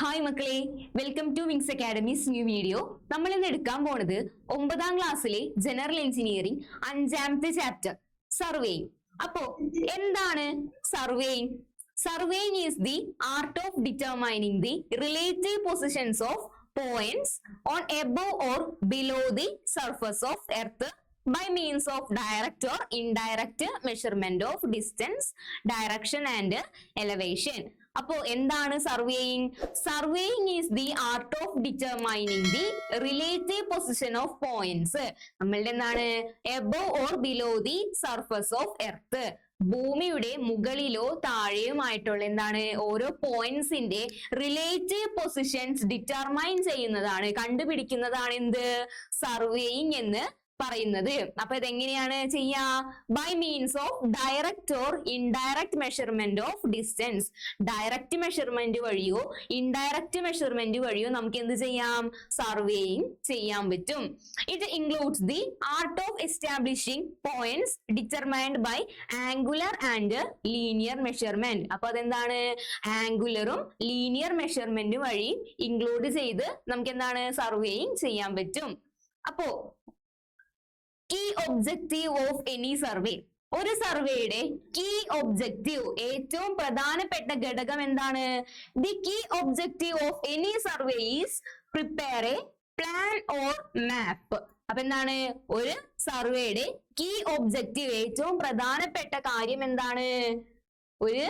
Hi മക്കളെ, welcome to wings academy's new video. നമ്മൾ ഇന്ന് എടുക്കാൻ പോണത് 9ാം ക്ലാസ്സിലെ ജനറൽ എഞ്ചിനീയറിംഗ് 5ാമത്തെ ചാപ്റ്റർ സർവേയിങ്. അപ്പോ എന്താണ് surveying? Surveying is the art of determining the relative positions of points on above or below the surface of earth by means of direct or indirect measurement of distance, direction and elevation. അപ്പോ എന്താണ് surveying? Surveying is the art of determining the relative position of points. നമ്മളുടെ എന്താണ് above or below the surface of earth, ഭൂമിയുടെ മുകളിലോ താഴെയുമായിട്ടുള്ള എന്താണ് ഓരോ പോയിന്റ്സിന്റെ relative positions determine ചെയ്യുന്നതാണ്, കണ്ടുപിടിക്കുന്നതാണ് എന്ത് സർവേയിങ് എന്ന് പറയുന്നത്. അപ്പൊ ഇതെങ്ങനെയാണ് ചെയ്യാ? By means of direct or indirect measurement of distance. Direct measurement വഴിയോ ഇൻഡയറക്റ്റ് മെഷർമെന്റ് വഴിയോ നമുക്ക് എന്ത് ചെയ്യാം? സർവേയിങ് ചെയ്യാൻ പറ്റും. It includes the art of establishing points determined by angular and linear measurement. അപ്പൊ അതെന്താണ്? ആംഗുലറും ലീനിയർ മെഷർമെന്റ് വഴി ഇൻക്ലൂഡ് ചെയ്ത് നമുക്ക് എന്താണ് സർവേയിങ് ചെയ്യാൻ പറ്റും. അപ്പോ key objective of any survey, ഒരു സർവേയുടെ കീ ഒബ്ജക്റ്റീവ്, ഏറ്റവും പ്രധാനപ്പെട്ട ഘടകം എന്താണ്? The key objective of any survey is prepare a plan or map. അപ്പൊ എന്താണ് ഒരു സർവേയുടെ കീ ഒബ്ജക്റ്റീവ്? ഏറ്റവും പ്രധാനപ്പെട്ട കാര്യം എന്താണ്? ഒരു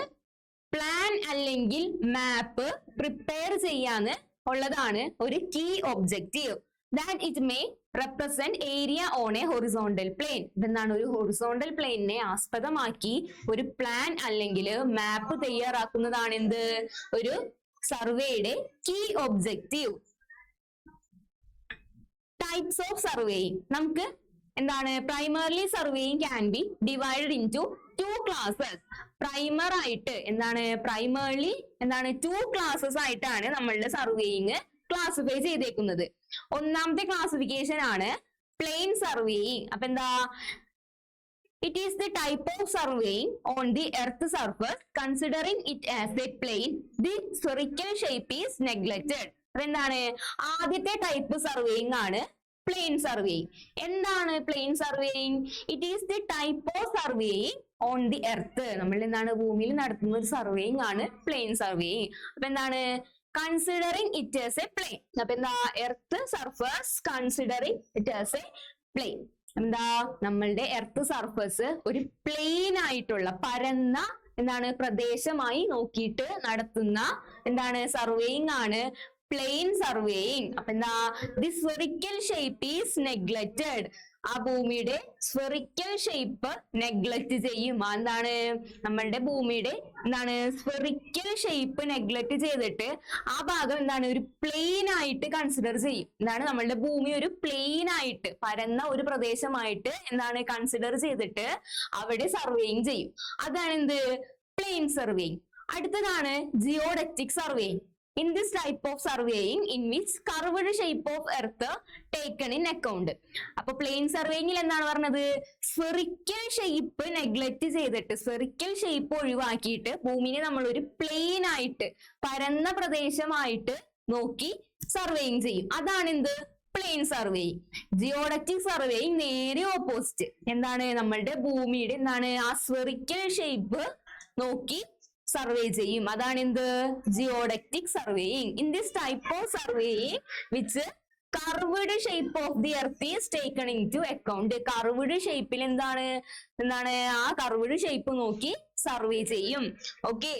പ്ലാൻ അല്ലെങ്കിൽ മാപ്പ് പ്രിപ്പയർ ചെയ്യാന്ന് ഉള്ളതാണ് ഒരു key objective. That it may represent area on a horizontal plane. ഇതെന്താണ്? ഒരു ഹൊറിസോണ്ടൽ പ്ലെയിനെ ആസ്പദമാക്കി ഒരു പ്ലാൻ അല്ലെങ്കിൽ മാപ്പ് തയ്യാറാക്കുന്നതാണ് എന്ത്? ഒരു സർവേയുടെ key objective. Types of surveying. നമുക്ക് എന്താണ്? Primarily surveying can be divided into 2 classes. Primary ആയിട്ട് എന്താണ്? പ്രൈമർലി എന്താണ്? 2 classes ആയിട്ടാണ് നമ്മളുടെ സർവേയിങ് ക്ലാസിഫൈ ചെയ്തേക്കുന്നത്. ഒന്നാമത്തെ ക്ലാസിഫിക്കേഷൻ ആണ് പ്ലെയിൻ സർവേയിങ്. അപ്പൊ എന്താ? It is the type of surveying on the earth surface considering it as a plane. The spherical shape is neglected. അപ്പൊ എന്താണ്? ആദ്യത്തെ ടൈപ്പ് സർവേയിങ് ആണ് പ്ലെയിൻ സർവേയിങ്. എന്താണ് plane surveying? It is the type of surveying on the earth. നമ്മൾ എന്താണ് ഭൂമിയിൽ നടത്തുന്ന ഒരു സർവേയിങ് ആണ് പ്ലെയിൻ സർവേയിങ്. അപ്പൊ എന്താണ്? Considering it as a plane. അപ്പൊ എന്താ? Earth surface considering it as a plane. എന്താ? നമ്മളുടെ എർത്ത് സർഫസ് ഒരു പ്ലെയിൻ ആയിട്ടുള്ള പരന്ന എന്താണ് പ്രദേശമായി നോക്കിയിട്ട് നടത്തുന്ന എന്താണ് സർവേയിങ് ആണ് പ്ലെയിൻ സർവേയിങ്. അപ്പൊ എന്താ? The spherical shape is neglected. ആ ഭൂമിയുടെ സ്ഫെറിക്കൽ ഷേപ്പ് നെഗ്ലക്ട് ചെയ്യും. എന്താണ്? നമ്മളുടെ ഭൂമിയുടെ എന്താണ് സ്ഫെറിക്കൽ ഷേപ്പ് നെഗ്ലക്ട് ചെയ്തിട്ട് ആ ഭാഗം എന്താണ് ഒരു പ്ലെയിൻ ആയിട്ട് കൺസിഡർ ചെയ്യും. എന്താണ്? നമ്മളുടെ ഭൂമി ഒരു പ്ലെയിൻ ആയിട്ട് പരന്ന ഒരു പ്രദേശമായിട്ട് എന്താണ് കൺസിഡർ ചെയ്തിട്ട് അവിടെ സർവേയിങ് ചെയ്യും. അതാണ് എന്ത്? Plane surveying. അടുത്തതാണ് geodetic surveying. In this type of surveying in which curved shape of earth taken in account. അപ്പൊ പ്ലെയിൻ സർവേയിങ്ങിൽ എന്താണ് പറഞ്ഞത്? സ്ഫെറിക്കൽ ഷേപ്പ് നെഗ്ലക്ട് ചെയ്തിട്ട് സ്ഫെറിക്കൽ ഷേപ്പ് ഒഴിവാക്കിയിട്ട് ഭൂമിനെ നമ്മൾ ഒരു പ്ലെയിൻ ആയിട്ട് പരന്ന പ്രദേശമായിട്ട് നോക്കി സർവേയിങ് ചെയ്യും. അതാണ് എന്ത്? Plane surveying. ജിയോഡക്റ്റിക് സർവേയിങ് നേരെ ഓപ്പോസിറ്റ്. എന്താണ്? നമ്മളുടെ ഭൂമിയുടെ എന്താണ് ആ സ്ഫെറിക്കൽ ഷേപ്പ് നോക്കി സർവേ ചെയ്യും. അതാണ് എന്ത്? Geodetic surveying. In this type of surveying which curved shape of the earth is taken into account. Curved ഷേപ്പിൽ എന്താണ് ആ കർവ്ഡ് ഷേപ്പ് നോക്കി സർവേ ചെയ്യും. ഓക്കെ.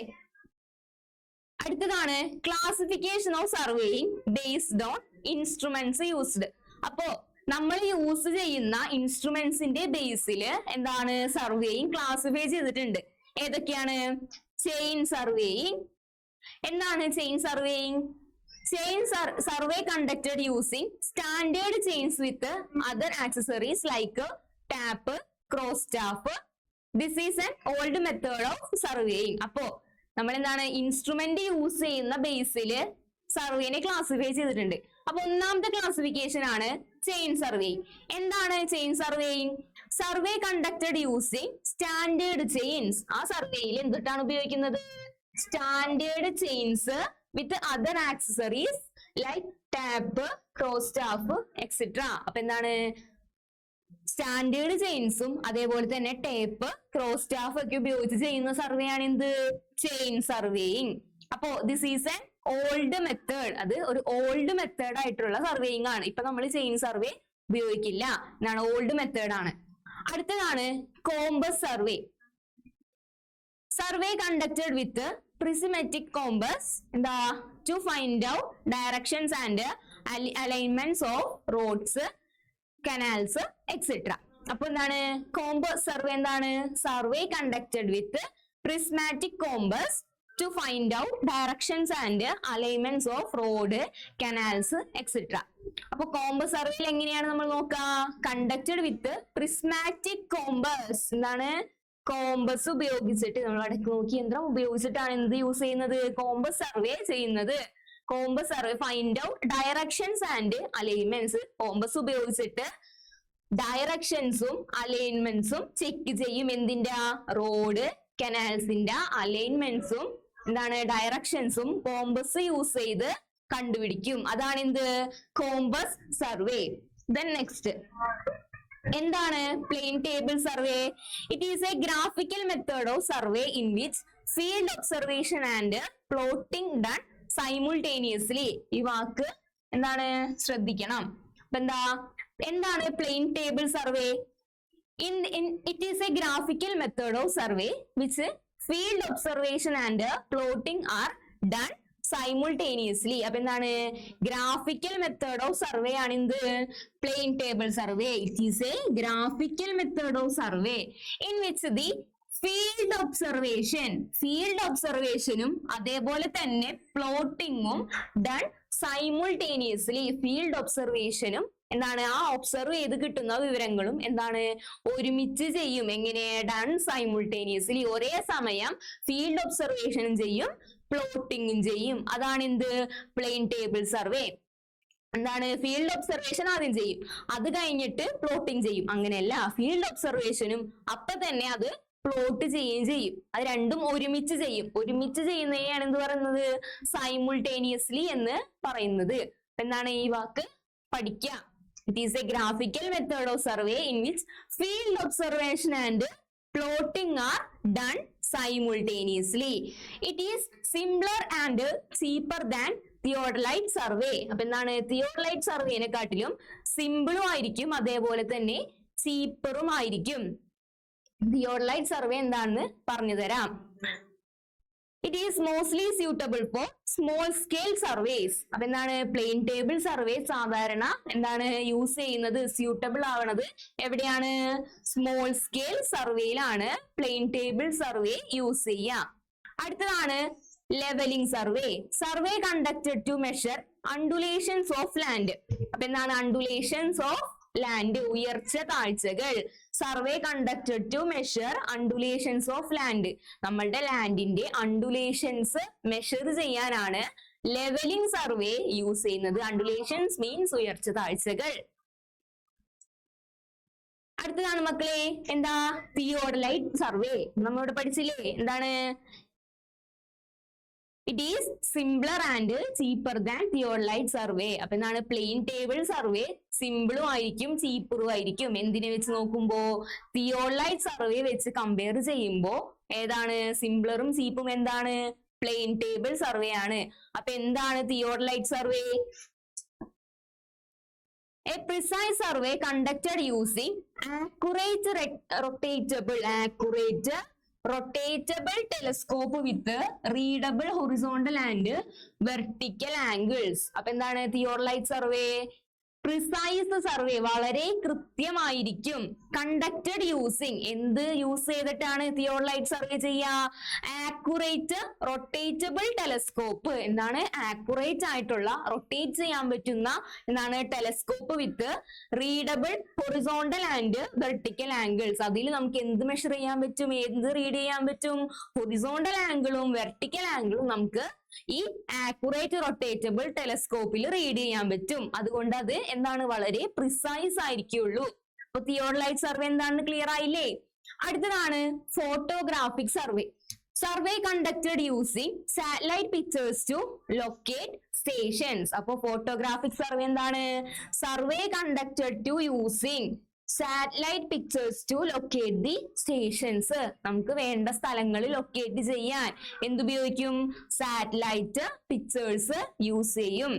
അടുത്തതാണ് classification of surveying based on instruments used. അപ്പോ നമ്മൾ യൂസ് ചെയ്യുന്ന ഇൻസ്ട്രുമെന്റ്സിന്റെ ബേസിൽ എന്താണ് സർവേയിങ് ക്ലാസിഫൈ ചെയ്തിട്ടുണ്ട്. ഏതൊക്കെയാണ്? Chain surveying. എന്താണ് chain surveying? Chain survey conducted using standard chains with other accessories like tape, cross staff. This is an old method of surveying. അപ്പോ നമ്മൾ എന്താണ് ഇൻസ്ട്രുമെന്റ് യൂസ് ചെയ്യുന്ന ബേസില് സർവേനെ ക്ലാസിഫൈ ചെയ്തിട്ടുണ്ട്. അപ്പൊ ഒന്നാമത്തെ ക്ലാസിഫിക്കേഷൻ ആണ് ചെയിൻ സർവേയിങ്. എന്താണ് chain surveying? Survey conducted using standard chains. ആ സർവേയിൽ എന്തിട്ടാണ് ഉപയോഗിക്കുന്നത്? Standard chains with other accessories like tap, cross staff, etc. അപ്പൊ എന്താണ് സ്റ്റാൻഡേർഡ് ചെയിൻസും അതേപോലെ തന്നെ ടേപ്പ് ക്രോസ് സ്റ്റാഫ് ഒക്കെ ഉപയോഗിച്ച് ചെയ്യുന്ന സർവേ ആണ് എന്ത് ചെയിൻ സർവേയിങ്. അപ്പോ this is N old method, അത് ഒരു ഓൾഡ് മെത്തേഡ് ആയിട്ടുള്ള സർവേയിങ് ആണ്. ഇപ്പൊ നമ്മൾ ചെയിൻ സർവേ ഉപയോഗിക്കില്ല, എന്നാണ് ഓൾഡ് മെത്തേഡ് ആണ്. അടുത്തതാണ് കോമ്പസ് സർവേ. സർവേ കണ്ടക്ടഡ് വിത്ത് prismatic compass എന്താ to find out directions and alignments of roads, canals, etc. അപ്പൊ എന്താണ് കോമ്പസ് സർവേ? എന്താണ് survey conducted with prismatic compass to find out directions and alignments of road, canals, etc. അപ്പൊ compass സർവേയിൽ എങ്ങനെയാണ് നമ്മൾ നോക്കുക? Conducted വിത്ത് prismatic compass. എന്താണ് compass ഉപയോഗിച്ചിട്ട്, നമ്മൾ വടക്ക് നോക്കി യന്ത്രം ഉപയോഗിച്ചിട്ടാണ് എന്ത് യൂസ് ചെയ്യുന്നത്? കോമ്പസ് സർവേ ചെയ്യുന്നത്. Compass survey find out directions and alignments. Compass ഉപയോഗിച്ചിട്ട് ഡയറക്ഷൻസും അലൈൻമെന്റ്സും ചെക്ക് ചെയ്യും. എന്തിന്റെ? റോഡ്, കനാൽസിന്റെ അലൈൻമെന്റ്സും എന്താണ് ഡയറക്ഷൻസും കോമ്പസ് യൂസ് ചെയ്ത് കണ്ടുപിടിക്കും. അതാണ് എന്ത് കോമ്പസ് സർവേ. ദെൻ നെക്സ്റ്റ് എന്താണ് plane table survey? It is a graphical method of survey in which field observation and plotting done simultaneously. ഈ വാക്ക് എന്താണ് ശ്രദ്ധിക്കണം. അപ്പൊ എന്താണ് plane table survey? It is a graphical method of survey which field observation and plotting are done simultaneously. അപ്പൊ എന്താണ് graphical method of survey ആണ് എന്ത് plane table survey. It is a graphical method of survey in which the field ഒബ്സർവേഷനും അതേപോലെ തന്നെ പ്ലോട്ടിങ്ങും done simultaneously. Field ഒബ്സർവേഷനും എന്താണ് ആ observe ചെയ്ത് കിട്ടുന്ന വിവരങ്ങളും എന്താണ് ഒരുമിച്ച് ചെയ്യും. എങ്ങനെ? Done simultaneously. ഒരേ സമയം ഫീൽഡ് ഒബ്സർവേഷനും ചെയ്യും പ്ലോട്ടിങ്ങും ചെയ്യും. അതാണ് എന്ത് പ്ലെയിൻ ടേബിൾ സർവേ. എന്താണ് ഫീൽഡ് ഒബ്സർവേഷൻ ആദ്യം ചെയ്യും, അത് കഴിഞ്ഞിട്ട് പ്ലോട്ടിങ് ചെയ്യും. അങ്ങനെയല്ല, ഫീൽഡ് ഒബ്സർവേഷനും അപ്പൊ തന്നെ അത് പ്ലോട്ട് ചെയ്യുകയും ചെയ്യും. അത് രണ്ടും ഒരുമിച്ച് ചെയ്യും. ഒരുമിച്ച് ചെയ്യുന്നതിനെയാണ് എന്ത് പറയുന്നത്? സൈമുൾട്ടേനിയസ്ലി എന്ന് പറയുന്നത്. എന്താണ് ഈ വാക്ക് പഠിക്കുക. It is a graphical method of survey in which field observation and plotting are done simultaneously. It is simpler and cheaper than theodolite survey. അപ്പൊ എന്താണ് theodolite സർവേനെ കാട്ടിലും സിമ്പിളും ആയിരിക്കും അതേപോലെ തന്നെ ചീപ്പറും ആയിരിക്കും. theodolite സർവേ എന്താണെന്ന് പറഞ്ഞു തരാം. It is mostly suitable for small scale surveys. അപ്പൊ എന്താണ് പ്ലെയിൻ ടേബിൾ സർവേ സാധാരണ എന്താണ് യൂസ് ചെയ്യുന്നത്? സ്യൂട്ടബിൾ ആവണത് എവിടെയാണ്? സ്മോൾ സ്കെയിൽ സർവേയിലാണ് പ്ലെയിൻ ടേബിൾ സർവേ യൂസ് ചെയ്യുക. അടുത്തതാണ് levelling survey. Survey conducted to measure undulations of land. അപ്പൊ എന്താണ് അണ്ടുലേഷൻസ് ഓഫ് ലാൻഡ്? ഉയർച്ച താഴ്ചകൾ. Survey conducted to measure undulations of land. നമ്മളുടെ ലാൻഡിന്റെ അണ്ടുലേഷൻസ് മെഷർ ചെയ്യാനാണ് ലെവലിംഗ് സർവേ യൂസ് ചെയ്യുന്നത്. അണ്ടുലേഷൻസ് മീൻസ് ഉയർച്ച താഴ്ചകൾ. അടുത്തതാണ് മക്കളെ എന്താ തിയോഡലൈറ്റ് സർവേ. നമ്മളിവിടെ പഠിച്ചില്ലേ എന്താണ്? It is simpler and cheaper than theodolite survey. അപ്പൊ എന്താണ് പ്ലെയിൻ ടേബിൾ സർവേ സിമ്പിളും ആയിരിക്കും ചീപ്പറും ആയിരിക്കും. എന്തിനെ വെച്ച് നോക്കുമ്പോ? തിയോഡലൈറ്റ് സർവേ വെച്ച് കമ്പയർ ചെയ്യുമ്പോ ഏതാണ് സിംപ്ലറും ചീപ്പും? എന്താണ് പ്ലെയിൻ ടേബിൾ സർവേ ആണ്. അപ്പൊ എന്താണ് theodolite survey? A precise survey conducted using accurate rotatable telescope with readable horizontal and vertical angles. അപ്പൊ എന്താണ് തിയോഡലൈറ്റ് സർവേ? പ്രിസൈസ് സർവേ, വളരെ കൃത്യമായിരിക്കും. കണ്ടക്ടഡ് യൂസിങ്, എന്ത് യൂസ് ചെയ്തിട്ടാണ് തിയോഡലൈറ്റ് സർവേ ചെയ്യുക? Accurate rotatable telescope. എന്താണ് ആക്യുറേറ്റ് ആയിട്ടുള്ള റൊട്ടേറ്റ് ചെയ്യാൻ പറ്റുന്ന എന്താണ് telescope with readable horizontal and vertical angles. അതിൽ നമുക്ക് എന്ത് മെഷർ ചെയ്യാൻ പറ്റും? എന്ത് റീഡ് ചെയ്യാൻ പറ്റും? ഹൊറിസോണ്ടൽ ആംഗിളും വെർട്ടിക്കൽ ആംഗിളും നമുക്ക് ഈ ആക്യുറേറ്റ് റൊട്ടേറ്റബിൾ ടെലസ്കോപ്പിൽ റീഡ് ചെയ്യാൻ പറ്റും. അതുകൊണ്ട് അത് എന്താണ് വളരെ പ്രിസൈസ് ആയിരിക്കുള്ളൂ. അപ്പൊ തിയോഡലൈറ്റ് സർവേ എന്താണെന്ന് ക്ലിയർ ആയില്ലേ? അടുത്തതാണ് photographic survey. Survey conducted using satellite pictures to locate stations. അപ്പൊ ഫോട്ടോഗ്രാഫിക് സർവേ എന്താണ്? Survey conducted to using satellite pictures to locate the stations. നമുക്ക് വേണ്ട സ്ഥലങ്ങൾ ലൊക്കേറ്റ് ചെയ്യാൻ എന്തുപയോഗിക്കും? സാറ്റലൈറ്റ് പിക്ചേഴ്സ് യൂസ് ചെയ്യും.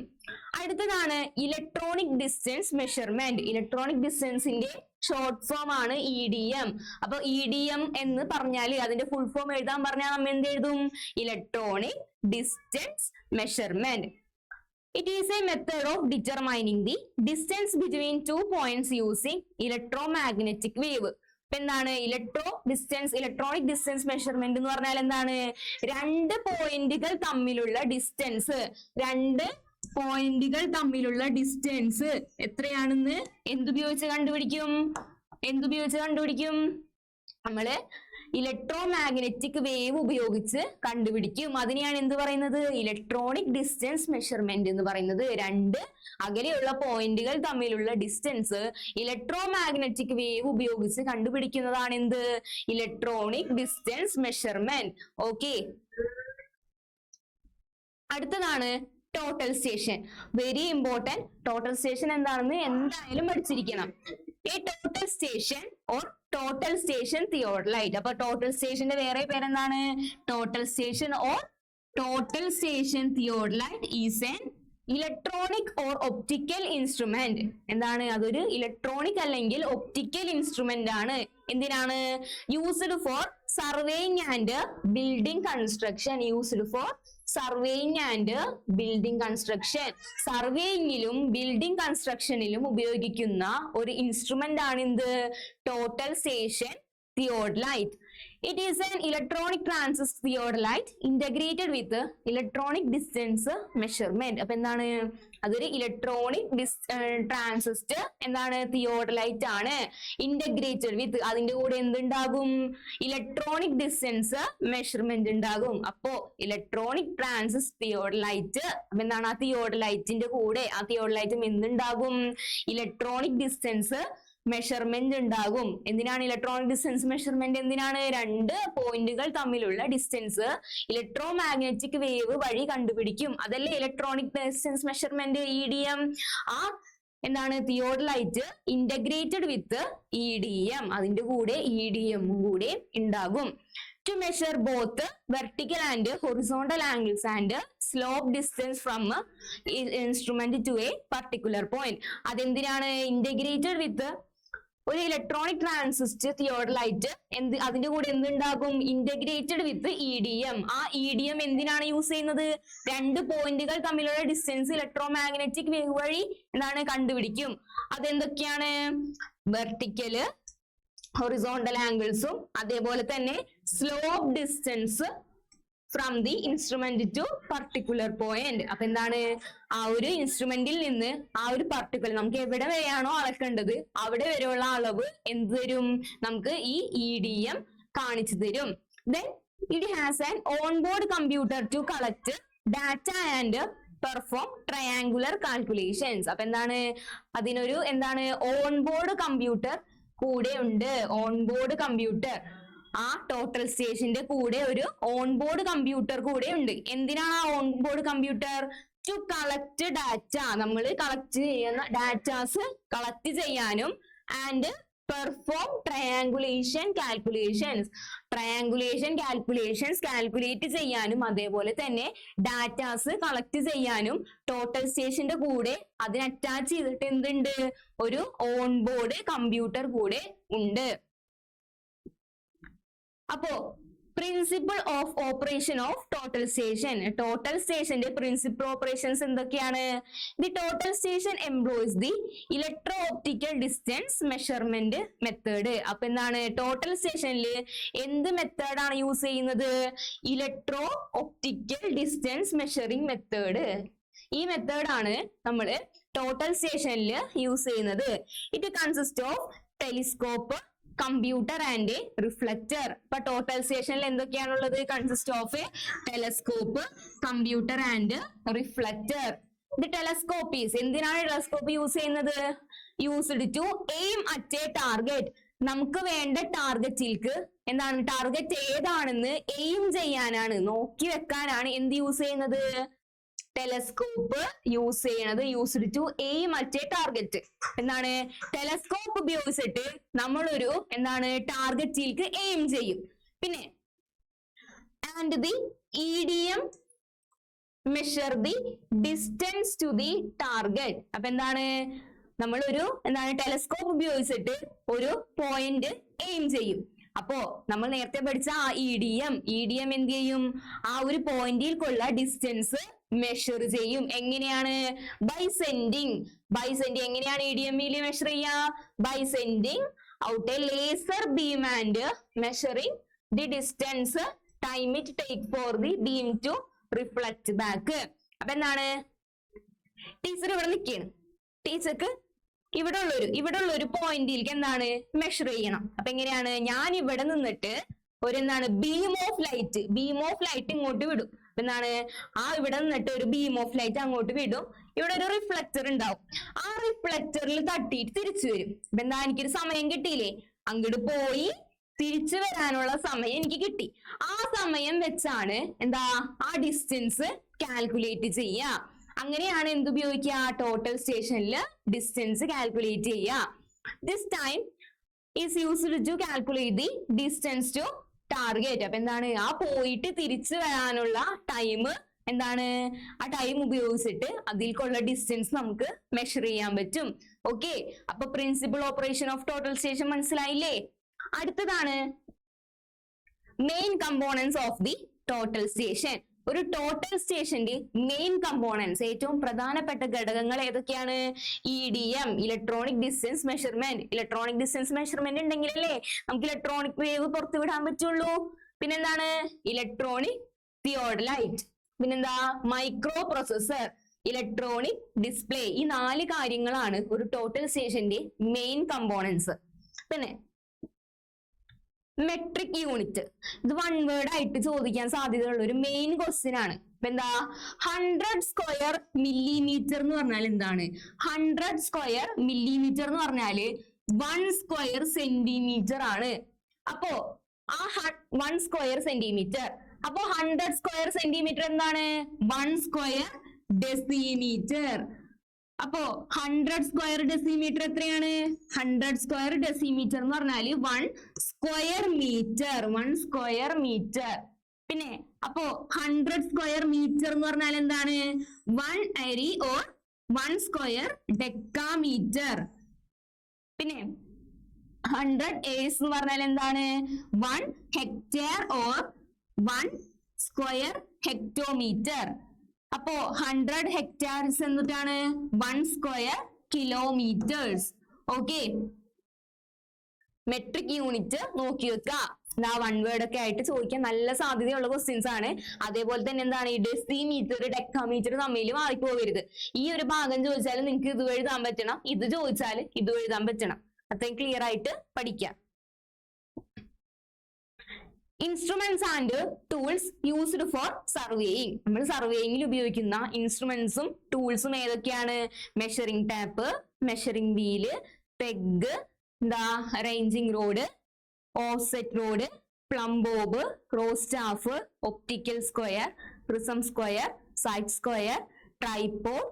അടുത്തതാണ് ഇലക്ട്രോണിക് ഡിസ്റ്റൻസ് മെഷർമെന്റ്. ഇലക്ട്രോണിക് ഡിസ്റ്റൻസിന്റെ ഷോർട്ട് ഫോം ആണ് EDM. അപ്പൊ EDM എന്ന് പറഞ്ഞാൽ അതിന്റെ ഫുൾ ഫോം എഴുതാൻ പറഞ്ഞാൽ നമ്മൾ എന്ത് എഴുതും? Electronic distance measurement. It is a method of determining the distance between two points using electromagnetic wave. എന്താണ് ഇലക്ട്രോണിക് ഡിസ്റ്റൻസ് മെഷർമെന്റ് എന്ന് പറഞ്ഞാൽ എന്താണ്? രണ്ട് പോയിന്റുകൾ തമ്മിലുള്ള ഡിസ്റ്റൻസ് എത്രയാണെന്ന് എന്തുപയോഗിച്ച് കണ്ടുപിടിക്കും? നമ്മള് ഇലക്ട്രോമാഗ്നറ്റിക് വേവ് ഉപയോഗിച്ച് കണ്ടുപിടിക്കും. അതിനെയാണ് എന്ത് പറയുന്നത്? ഇലക്ട്രോണിക് ഡിസ്റ്റൻസ് മെഷർമെന്റ് എന്ന് പറയുന്നത്. രണ്ട് അകലെയുള്ള പോയിന്റുകൾ തമ്മിലുള്ള ഡിസ്റ്റൻസ് ഇലക്ട്രോമാഗ്നറ്റിക് വേവ് ഉപയോഗിച്ച് കണ്ടുപിടിക്കുന്നതാണ് എന്ത്? Electronic distance measurement. ഓക്കെ, അടുത്തതാണ് total station. Very important. Total station എന്താണെന്ന് എന്തായാലും പഠിച്ചിരിക്കണം. A total station or total station theodolite. അപ്പൊ ടോട്ടൽ സ്റ്റേഷന്റെ വേറെ പേരെന്താണ്? Total station or total station theodolite is an electronic or optical instrument. എന്താണ്? അതൊരു ഇലക്ട്രോണിക് അല്ലെങ്കിൽ ഒപ്റ്റിക്കൽ ഇൻസ്ട്രുമെന്റ് ആണ്. എന്തിനാണ്? Used for surveying and building construction. സർവേയിങ്ങിലും ബിൽഡിംഗ് കൺസ്ട്രക്ഷനിലും ഉപയോഗിക്കുന്ന ഒരു ഇൻസ്ട്രുമെന്റ് ആണ് എന്ത്? Total station theodolite. It is an electronic transistor theodolite integrated with electronic distance measurement. അപ്പൊ എന്താണ്? അതൊരു ഇലക്ട്രോണിക് ട്രാൻസിസ്റ്റർ എന്താണ്? തിയോഡലൈറ്റ് ആണ്. ഇന്റഗ്രേറ്റഡ് വിത്ത് അതിന്റെ കൂടെ എന്തുണ്ടാകും? ഇലക്ട്രോണിക് ഡിസ്റ്റൻസ് മെഷർമെന്റ് ഉണ്ടാകും. അപ്പോ ഇലക്ട്രോണിക് ട്രാൻസിസ്റ്റർ തിയോഡലൈറ്റ്. അപ്പൊ എന്താണ്? ആ തിയോഡലൈറ്റിന്റെ കൂടെ എന്തുണ്ടാകും? ഇലക്ട്രോണിക് ഡിസ്റ്റൻസ് മെഷർമെന്റ് ഉണ്ടാകും. എന്തിനാണ് ഇലക്ട്രോണിക് ഡിസ്റ്റൻസ് മെഷർമെന്റ്? എന്തിനാണ്? രണ്ട് പോയിന്റുകൾ തമ്മിലുള്ള ഡിസ്റ്റൻസ് ഇലക്ട്രോമാഗ്നറ്റിക് വേവ് വഴി കണ്ടുപിടിക്കും. അതല്ലേ ഇലക്ട്രോണിക് ഡിസ്റ്റൻസ് മെഷർമെന്റ്, EDM. ആ എന്താണ്? തിയോഡലൈറ്റ് ഇന്റഗ്രേറ്റഡ് വിത്ത് EDM. അതിന്റെ കൂടെ EDM കൂടെ ഉണ്ടാകും. To measure both vertical and horizontal angles and slope distance from instrument to a particular point. അതെന്തിനാണ്? ഇന്റഗ്രേറ്റഡ് വിത്ത് ഒരു ഇലക്ട്രോണിക് ട്രാൻസിസ്റ്റർ തിയോഡലൈറ്റ്. അതിന്റെ കൂടെ എന്തുണ്ടാകും? ഇന്റഗ്രേറ്റഡ് വിത്ത് EDM. ആ EDM എന്തിനാണ് യൂസ് ചെയ്യുന്നത്? രണ്ട് പോയിന്റുകൾ തമ്മിലുള്ള ഡിസ്റ്റൻസ് ഇലക്ട്രോമാഗ്നറ്റിക് വേവ് വഴി എന്താണ്? കണ്ടുപിടിക്കും. അതെന്തൊക്കെയാണ്? വെർട്ടിക്കല്, ഹൊറിസോണ്ടൽ ആംഗിൾസും അതേപോലെ തന്നെ slope distance from the instrument to particular point. അപ്പൊ എന്താണ്? ആ ഒരു ഇൻസ്ട്രുമെന്റിൽ നിന്ന് ആ ഒരു പർട്ടിക്കുലർ നമുക്ക് എവിടെ വരെയാണോ അളക്കേണ്ടത് അവിടെ വരെയുള്ള അളവ് എന്ത് തരും? നമുക്ക് ഈ EDM കാണിച്ചു തരും. Then it has an onboard computer to collect data and perform triangular calculations. അപ്പൊ എന്താണ്? അതിനൊരു എന്താണ്? ഓൺബോർഡ് കമ്പ്യൂട്ടർ കൂടെ ഉണ്ട്. ഓൺബോർഡ് കമ്പ്യൂട്ടർ ആ ടോട്ടൽ സ്റ്റേഷന്റെ കൂടെ ഒരു ഓൺബോർഡ് കമ്പ്യൂട്ടർ കൂടെ ഉണ്ട്. എന്തിനാണ് ആ onboard computer? To collect data. നമ്മൾ കളക്ട് ചെയ്യുന്ന ഡാറ്റാസ് കളക്ട് ചെയ്യാനും and perform triangulation calculations calculate ചെയ്യാനും അതേപോലെ തന്നെ ഡാറ്റാസ് കളക്ട് ചെയ്യാനും ടോട്ടൽ സ്റ്റേഷന്റെ കൂടെ അതിന് അറ്റാച്ച് ചെയ്തിട്ട് എന്തുണ്ട്? ഒരു ഓൺബോർഡ് കമ്പ്യൂട്ടർ കൂടെ ഉണ്ട്. അപ്പോ principle of operation of total station. Total സ്റ്റേഷന്റെ പ്രിൻസിപ്പൽ ഓപ്പറേഷൻസ് എന്തൊക്കെയാണ്? The total station employs the electro optical distance measurement method. അപ്പൊ എന്താണ്? ടോട്ടൽ സ്റ്റേഷനിൽ എന്ത് മെത്തേഡാണ് യൂസ് ചെയ്യുന്നത്? Electro optical distance measuring method. ഈ മെത്തേഡാണ് നമ്മൾ ടോട്ടൽ സ്റ്റേഷനിൽ യൂസ് ചെയ്യുന്നത്. It consist of telescope, computer and reflector. ഇപ്പൊ ടോട്ടൽ സ്റ്റേഷനിൽ എന്തൊക്കെയാണുള്ളത്? Consist of a telescope, computer and reflector. The telescope is എന്തിനാണ് ടെലസ്കോപ്പ് യൂസ് ചെയ്യുന്നത്? Used to aim at a target. നമുക്ക് വേണ്ട ടാർഗറ്റിലേക്ക് എന്താണ് ടാർഗറ്റ് ഏതാണെന്ന് എയിം ചെയ്യാനാണ്, നോക്കി വെക്കാനാണ് എന്ത് യൂസ് ചെയ്യുന്നത്, ടെലസ്കോപ്പ് യൂസ് ചെയ്യണത്. Used to aim at a target. എന്താണ് ടെലസ്കോപ്പ് ഉപയോഗിച്ചിട്ട് നമ്മളൊരു എന്താണ് ടാർഗറ്റിലേക്ക് എയിം ചെയ്യും. പിന്നെ and the EDM measure the distance to the target. അപ്പൊ എന്താണ് നമ്മളൊരു എന്താണ് ടെലസ്കോപ്പ് ഉപയോഗിച്ചിട്ട് ഒരു പോയിന്റ് എയിം ചെയ്യും. അപ്പോ നമ്മൾ നേരത്തെ പഠിച്ച ആ EDM എന്ത് ചെയ്യും, ആ ഒരു പോയിന്റിലേക്കുള്ള ഡിസ്റ്റൻസ് മെഷർ ചെയ്യും. എങ്ങനെയാണ്, ബൈ സെൻഡിങ് എങ്ങനെയാണ് EDM മെഷർ ചെയ്യാ, by sending out a laser beam and measuring the distance time it take for the beam to reflect back. അപ്പൊ എന്താണ് ടീച്ചർ ഇവിടെ നിൽക്കുകയാണ്, ടീച്ചർക്ക് ഇവിടെ ഉള്ളൊരു പോയിന്റിലേക്ക് എന്താണ് മെഷർ ചെയ്യണം. അപ്പൊ എങ്ങനെയാണ്, ഞാൻ ഇവിടെ നിന്നിട്ട് ഒരു എന്താണ് ബീം ഓഫ് ലൈറ്റ് ഇങ്ങോട്ട് വിടും. എന്താണ് ആ ഇവിടെ നിന്നിട്ട് ഒരു ബീം ഓഫ് ലൈറ്റ് അങ്ങോട്ട് വിടും. ഇവിടെ ഒരു റിഫ്ലക്ടർ ഉണ്ടാവും, ആ റിഫ്ലക്ടറിൽ തട്ടിയിട്ട് തിരിച്ചു വരും. അപ്പൊ എന്താ എനിക്കൊരു സമയം കിട്ടിയില്ലേ, അങ്ങോട്ട് പോയി തിരിച്ചു വരാനുള്ള സമയം എനിക്ക് കിട്ടി. ആ സമയം വെച്ചാണ് എന്താ ആ ഡിസ്റ്റൻസ് കാൽക്കുലേറ്റ് ചെയ്യുക. അങ്ങനെയാണ് എന്ത് ഉപയോഗിക്കുക, ടോട്ടൽ സ്റ്റേഷനിൽ ഡിസ്റ്റൻസ് കാൽക്കുലേറ്റ് ചെയ്യുക. This time is used to calculate the distance to target. അപ്പൊ എന്താണ് ആ പോയിട്ട് തിരിച്ചു വരാനുള്ള ടൈം എന്താണ്, ആ ടൈം ഉപയോഗിച്ചിട്ട് അതിലേക്കുള്ള ഡിസ്റ്റൻസ് നമുക്ക് മെഷർ ചെയ്യാൻ പറ്റും. ഓക്കെ, അപ്പൊ principal operation of total station മനസ്സിലായില്ലേ. അടുത്തതാണ് main components of the total station. ഒരു ടോട്ടൽ സ്റ്റേഷന്റെ മെയിൻ കമ്പോണൻസ്, ഏറ്റവും പ്രധാനപ്പെട്ട ഘടകങ്ങൾ ഏതൊക്കെയാണ്, EDM ഇലക്ട്രോണിക് ഡിസ്റ്റൻസ് മെഷർമെന്റ് ഉണ്ടെങ്കിലല്ലേ നമുക്ക് ഇലക്ട്രോണിക് വേവ് പുറത്തുവിടാൻ പറ്റുള്ളൂ. പിന്നെന്താണ് ഇലക്ട്രോണിക് തിയോഡലൈറ്റ്, പിന്നെന്താ മൈക്രോ പ്രോസസർ, ഇലക്ട്രോണിക് ഡിസ്പ്ലേ. ഈ 4 കാര്യങ്ങളാണ് ഒരു ടോട്ടൽ സ്റ്റേഷന്റെ മെയിൻ കമ്പോണൻസ്. പിന്നെ മെട്രിക് യൂണിറ്റ്, ഇത് 1 വേർഡ് ആയിട്ട് ചോദിക്കാൻ സാധ്യതയുള്ള ഒരു മെയിൻ ക്വസ്റ്റ്യൻ ആണ്. എന്താ 100 സ്ക്വയർ മില്ലിമീറ്റർ എന്ന് പറഞ്ഞാൽ എന്താണ്, 100 സ്ക്വയർ മില്ലിമീറ്റർ എന്ന് പറഞ്ഞാല് 1 സ്ക്വയർ സെന്റിമീറ്റർ ആണ്. അപ്പോ ആ 1 സ്ക്വയർ സെന്റിമീറ്റർ, അപ്പോ 100 സ്ക്വയർ സെന്റിമീറ്റർ എന്താണ് 1 സ്ക്വയർ ഡെസിമീറ്റർ. അപ്പോ 100 സ്ക്വയർ ഡെസിമീറ്റർ എത്രയാണ്, 100 സ്ക്വയർ ഡെസിമീറ്റർ എന്ന് പറഞ്ഞാല് 1 സ്ക്വയർ മീറ്റർ. പിന്നെ അപ്പോ 100 സ്ക്വയർ മീറ്റർ എന്ന് പറഞ്ഞാൽ എന്താണ് 1 അരി ഓർ 1 സ്ക്വയർ ഡെക്കാമീറ്റർ. പിന്നെ 100 acres എന്ന് പറഞ്ഞാൽ എന്താണ് 1 ഹെക്ടർ ഓർ 1 സ്ക്വയർ ഹെക്ടോമീറ്റർ. അപ്പോ 100 ഹെക്ടാർസ് എന്നിട്ടാണ് 1 square kilometres. Okay, metric unit നോക്കി വെക്കുക. 1 വേർഡ് ഒക്കെ ആയിട്ട് ചോദിക്കാൻ നല്ല സാധ്യതയുള്ള ക്വസ്റ്റ്യൻസ് ആണ്. അതേപോലെ തന്നെ എന്താണ് ഈ ഡെസിമീറ്റർ ഡെക്കാമീറ്റർ തമ്മിൽ മാറിപ്പോകരുത്. ഈ ഒരു ഭാഗം ചോദിച്ചാൽ നിങ്ങൾക്ക് ഇത് എഴുതാൻ പറ്റണം, ഇത് ചോദിച്ചാൽ ഇത് എഴുതാൻ പറ്റണം. അത്രയും ക്ലിയർ ആയിട്ട് പഠിക്കാം. Instruments and tools used for surveying. നമ്മൾ സർവേയിങ്ങിൽ ഉപയോഗിക്കുന്ന ഇൻസ്ട്രുമെന്റ്സും ടൂൾസും ഏതൊക്കെയാണ്, measuring tape, measuring wheel, peg, എന്താ ranging rod, offset rod, plumb bob, cross staff, optical square, prism square, side square, tripod,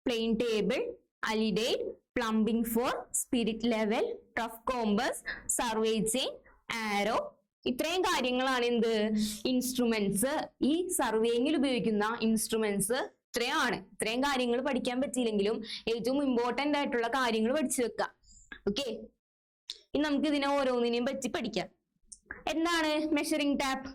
plane table, alidade, plumbing fork, spirit level, rough compass, survey chain, arrow. ഇത്രയും കാര്യങ്ങളാണ് എന്ത് instruments. ഈ സർവേയിങ്ങിൽ ഉപയോഗിക്കുന്ന instruments ഇത്രയാണ്. ഇത്രയും കാര്യങ്ങൾ പഠിക്കാൻ പറ്റിയില്ലെങ്കിലും ഏറ്റവും ഇമ്പോർട്ടന്റ് ആയിട്ടുള്ള കാര്യങ്ങൾ പഠിച്ചു വെക്കാം. ഓക്കെ, ഇനി നമുക്ക് ഇതിനെ ഓരോന്നിനെയും പറ്റി പഠിക്കാം. എന്താണ് measuring tap?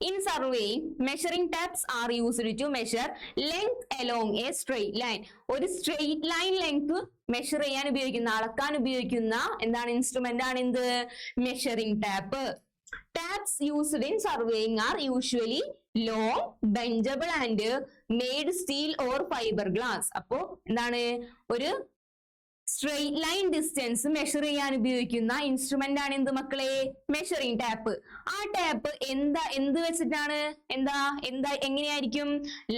In surveying, measuring taps are used to measure length along a straight line. ഒരു straight line length measure ചെയ്യാൻ ഉപയോഗിക്കുന്ന, അളക്കാൻ ഉപയോഗിക്കുന്ന എന്താണ് ഇൻസ്ട്രുമെന്റ് ആണ് എന്ത് measuring tap. Taps used in surveying are usually long, bendable and made steel or fiberglass. അപ്പോ എന്താണ് ഒരു സ്ട്രെയിറ്റ് ലൈൻ ഡിസ്റ്റൻസ് മെഷർ ചെയ്യാൻ ഉപയോഗിക്കുന്ന ഇൻസ്ട്രുമെന്റ് ആണ് എന്ത് മക്കളെ? Measuring tap. ആ ടാപ്പ് എന്ത് വെച്ചിട്ടാണ്? എങ്ങനെയായിരിക്കും?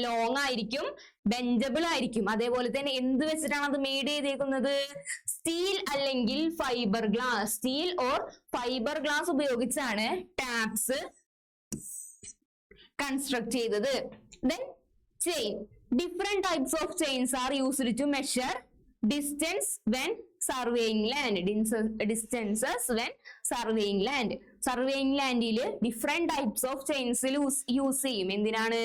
ലോങ് ആയിരിക്കും, ബെൻഡബിൾ ആയിരിക്കും. അതേപോലെ തന്നെ എന്ത് വെച്ചിട്ടാണ് അത് മെയ്ഡ് ചെയ്തേക്കുന്നത്? സ്റ്റീൽ അല്ലെങ്കിൽ fibre glass. Steel or fibre glass ഉപയോഗിച്ചാണ് ടാപ്സ് കൺസ്ട്രക്ട് ചെയ്തത്. Then chain. Different types of chains are used to measure distance when surveying land. Distances when surveying land. Surveying landil different types of chains use ചെയ്യും. എന്തിനാണ്?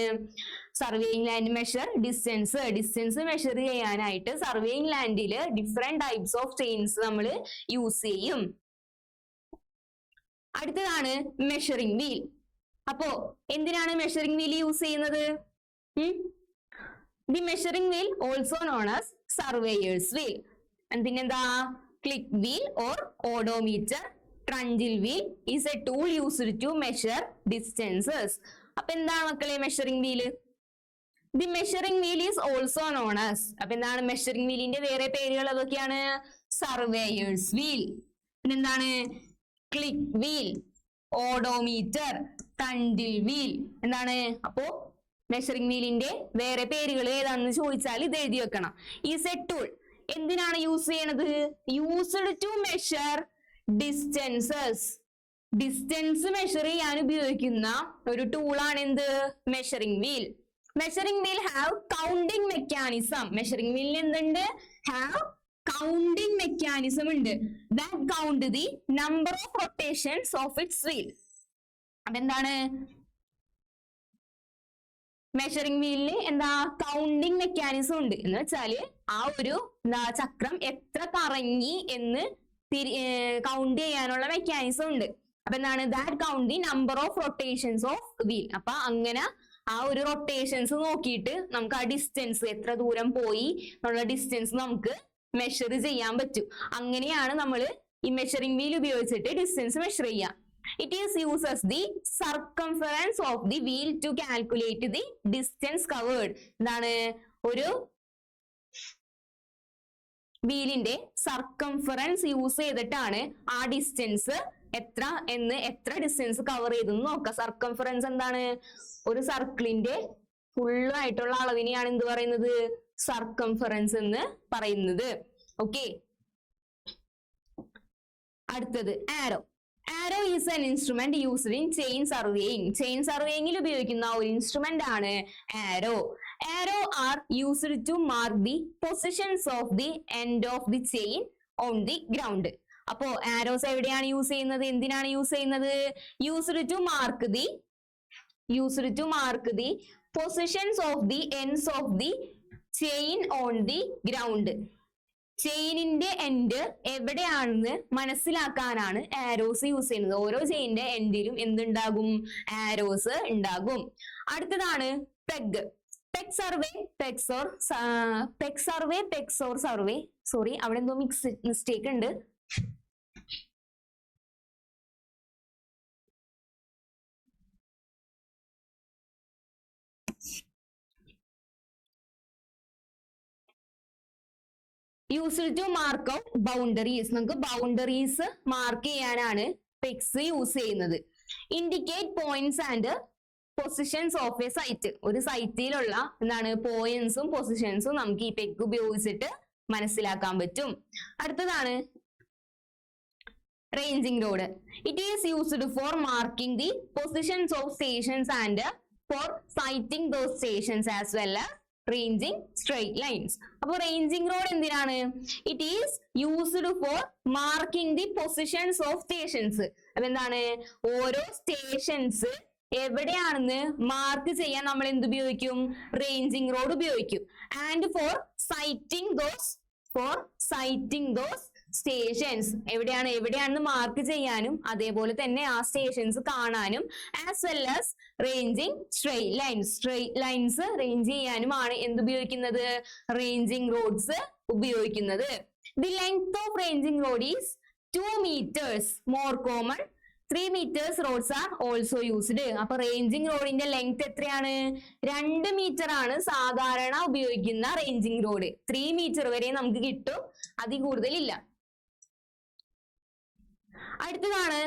Surveying land measure distance measure ചെയ്യാനായിട്ട് surveying ലാൻഡിൽ different types of chains നമ്മൾ use ചെയ്യും. അടുത്തതാണ് measuring wheel. അപ്പോ എന്തിനാണ് measuring wheel use ചെയ്യുന്നത്? The measuring wheel also known as surveyors wheel. പിന്നെന്താ? Click wheel or odometer, trundle wheel is a tool used to measure distances. അപ്പൊ എന്താണ് മക്കളെ measuring wheel? The measuring wheel is also known as. അപ്പൊ എന്താണ് measuring വീലിന്റെ വേറെ പേരുകൾ അതൊക്കെയാണ്? സർവേയേഴ്സ് വീൽ, പിന്നെന്താണ്? Click wheel, odometer, trundle wheel. എന്താണ്? അപ്പോ മെഷറിംഗ് വീലിന്റെ വേറെ പേരുകൾ ഏതാണെന്ന് ചോദിച്ചാൽ ഇത് എഴുതി വെക്കണം. Is a tool. എന്തിനാണ് യൂസ് ചെയ്യണത്? Used to measure distances. Distance measure ചെയ്യാൻ ഉപയോഗിക്കുന്ന ഒരു ടൂളാണ് എന്ത്? Measuring wheel. Measuring wheel have counting mechanism. Measuring വീലിന് എന്തുണ്ട്? ഹാവ് കൗണ്ടിങ് മെക്കാനിസം ഉണ്ട്. That count the number of rotations of its wheel. അതെന്താണ്? മെഷറിംഗ് വീലിന് എന്താ? കൗണ്ടിങ് മെക്കാനിസം ഉണ്ട്. എന്ന് വെച്ചാല് ആ ഒരു ചക്രം എത്ര കറങ്ങി എന്ന് കൗണ്ട് ചെയ്യാനുള്ള മെക്കാനിസം ഉണ്ട്. അപ്പൊ എന്താണ്? That count the number of rotations of wheel. അപ്പൊ അങ്ങനെ ആ ഒരു റൊട്ടേഷൻസ് നോക്കിയിട്ട് നമുക്ക് ആ ഡിസ്റ്റൻസ് എത്ര ദൂരം പോയി എന്നുള്ള ഡിസ്റ്റൻസ് നമുക്ക് മെഷർ ചെയ്യാൻ പറ്റും. അങ്ങനെയാണ് നമ്മൾ ഈ മെഷറിംഗ് വീൽ ഉപയോഗിച്ചിട്ട് ഡിസ്റ്റൻസ് മെഷർ ചെയ്യുക. It is uses the circumference of the wheel to calculate the distance covered. എന്താണ്? ഒരു വീലിന്റെ സർക്കംഫറൻസ് യൂസ് ചെയ്തിട്ടാണ് ആ ഡിസ്റ്റൻസ് എത്ര ഡിസ്റ്റൻസ് കവർ ചെയ്തെന്ന് നോക്കാം. സർക്കംഫറൻസ് എന്താണ്? ഒരു സർക്കിളിന്റെ ഫുൾ ആയിട്ടുള്ള അളവിനെയാണ് എന്ത് പറയുന്നത്? സർക്കംഫറൻസ് എന്ന് പറയുന്നത്. ഓക്കെ, അടുത്തത് arrow. Arrow is an instrument used in chain surveying. Chain സർവേയിങ്ങിൽ ഉപയോഗിക്കുന്ന ഒരു ഇൻസ്ട്രുമെന്റ് ആണ് arrow. Arrow are used to mark the positions of the end of the chain on the ground. അപ്പോ ആരോസ് എവിടെയാണ് use ചെയ്യുന്നത്? എന്തിനാണ് use ചെയ്യുന്നത്? Used to mark the positions of the ends of the chain on the ground. ചെയിനിന്റെ end എവിടെയാണെന്ന് മനസ്സിലാക്കാനാണ് arrows use ചെയ്യുന്നത്. ഓരോ ചെയിനിന്റെ എൻഡിലും എന്തുണ്ടാകും? ആരോസ് ഉണ്ടാകും. അടുത്തതാണ് പെഗ്. സർവേ. സോറി, അവിടെ എന്തോ മിസ്റ്റേക്ക് ഉണ്ട്. Used to mark out boundaries. നമുക്ക് ബൗണ്ടറീസ് മാർക്ക് ചെയ്യാനാണ് പെഗ്സ് യൂസ് ചെയ്യുന്നത്. Indicate points and positions of a site. ഒരു സൈറ്റിലുള്ള എന്താണ് പോയിന്റ്സും പൊസിഷൻസും നമുക്ക് ഈ പെഗ് ഉപയോഗിച്ചിട്ട് മനസ്സിലാക്കാൻ പറ്റും. അടുത്തതാണ് ranging rod. It is used for marking the positions of stations and for sighting those stations as well as ranging straight lines. അപ്പൊ റേഞ്ചിങ് റോഡ് എന്തിനാണ്? It is used for marking the positions of stations. അപ്പൊ എന്താണ്? ഓരോ stations എവിടെയാണെന്ന് mark ചെയ്യാൻ നമ്മൾ എന്ത് ഉപയോഗിക്കും? റേഞ്ചിങ് റോഡ് ഉപയോഗിക്കും. And for sighting those stations എവിടെയാണെന്ന് മാർക്ക് ചെയ്യാനും അതേപോലെ തന്നെ ആ സ്റ്റേഷൻസ് കാണാനും as well as ranging straight lines range ചെയ്യാനുമാണ് എന്തുപയോഗിക്കുന്നത്? റേഞ്ചിങ് റോഡ്സ് ഉപയോഗിക്കുന്നത്. The length of ranging rod is 2 meters. More common 3 meters roads are also used. അപ്പൊ റേഞ്ചിങ് റോഡിന്റെ ലെങ്ത് എത്രയാണ്? 2 മീറ്റർ ആണ് സാധാരണ ഉപയോഗിക്കുന്ന റേഞ്ചിങ് റോഡ്. 3 മീറ്റർ വരെ നമുക്ക് കിട്ടും, അതിൽ കൂടുതലില്ല. അടുത്തതാണ്